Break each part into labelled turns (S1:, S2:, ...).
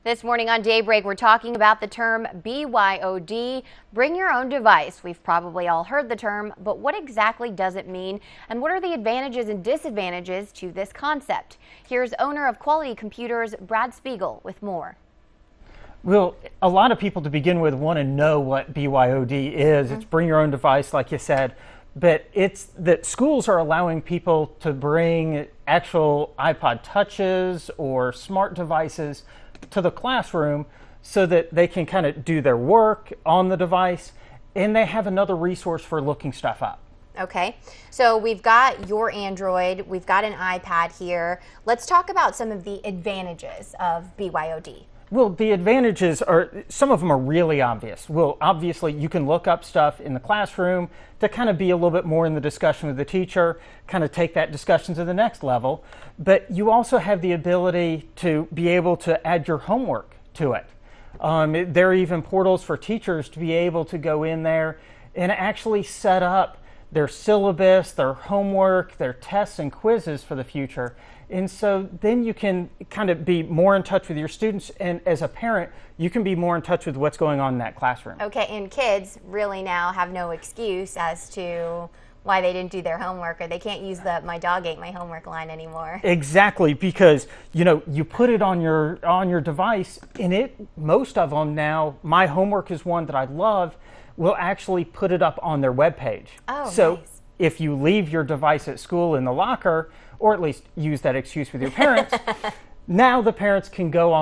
S1: This morning on Daybreak, we're talking about the term BYOD, bring your own device. We've probably all heard the term, but what exactly does it mean? And what are the advantages and disadvantages to this concept? Here's owner of Quality Computers, Brad Spiegel, with more.
S2: Well, a lot of people to begin with want to know what BYOD is. It's bring your own device, like you said. But it's that schools are allowing people to bring actual iPod touches or smart devices to the classroom so that they can kind of do their work on the device, and they have another resource for looking stuff up.
S1: Okay, so we've got your Android, we've got an iPad here. Let's talk about some of the advantages of BYOD.
S2: Well, the advantages are, some of them are really obvious. Well, obviously, you can look up stuff in the classroom to kind of be a little bit more in the discussion with the teacher, kind of take that discussion to the next level. But you also have the ability to be able to add your homework to it. There are even portals for teachers to be able to go in there and actually set up their syllabus, their homework, their tests and quizzes for the future. And so then you can kind of be more in touch with your students, and as a parent, you can be more in touch with what's going on in that classroom.
S1: Okay, and kids really now have no excuse as to why they didn't do their homework, or they can't use the "my dog ate my homework" line anymore.
S2: Exactly, because you put it on your device, and most of them now, My Homework is one that I love, will actually put it up on their webpage.
S1: Oh,
S2: so
S1: nice.
S2: If you leave your device at school in the locker, or at least use that excuse with your parents, now the parents can go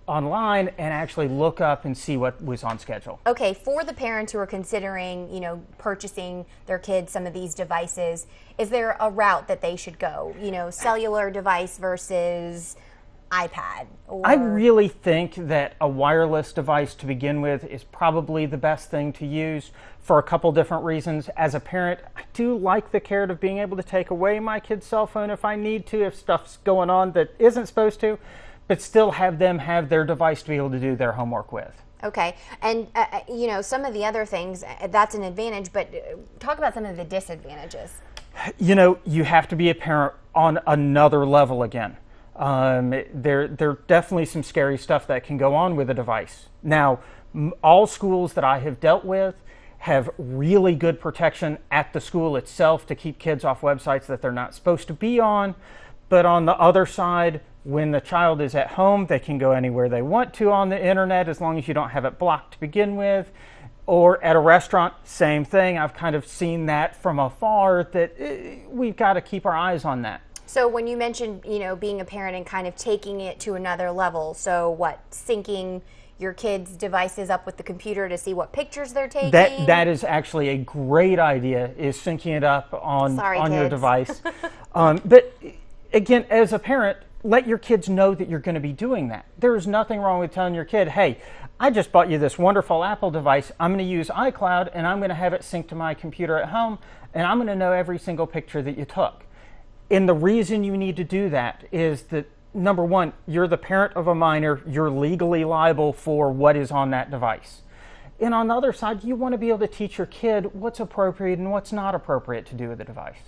S2: online and actually look up and see what was on schedule.
S1: Okay, for the parents who are considering, purchasing their kids some of these devices, is there a route that they should go? Cellular device versus iPad?
S2: I really think that a wireless device to begin with is probably the best thing to use for a couple different reasons. As a parent, I do like the carrot of being able to take away my kid's cell phone if I need to, if stuff's going on that isn't supposed to, but still have them have their device to be able to do their homework with.
S1: Okay, and some of the other things, that's an advantage, but talk about some of the disadvantages.
S2: You have to be a parent on another level again. There definitely some scary stuff that can go on with a device. Now, all schools that I have dealt with have really good protection at the school itself to keep kids off websites that they're not supposed to be on. But on the other side, when the child is at home, they can go anywhere they want to on the internet as long as you don't have it blocked to begin with. Or at a restaurant, same thing. I've kind of seen that from afar, that we've got to keep our eyes on that.
S1: So when you mentioned, being a parent and kind of taking it to another level, so what, syncing your kids' devices up with the computer to see what pictures they're taking?
S2: That is actually a great idea, is syncing it up on your device. But again, as a parent, let your kids know that you're going to be doing that. There's nothing wrong with telling your kid, hey, I just bought you this wonderful Apple device. I'm going to use iCloud, and I'm going to have it synced to my computer at home, and I'm going to know every single picture that you took. And the reason you need to do that is that, number one, you're the parent of a minor. You're legally liable for what is on that device. And on the other side, you want to be able to teach your kid what's appropriate and what's not appropriate to do with the device.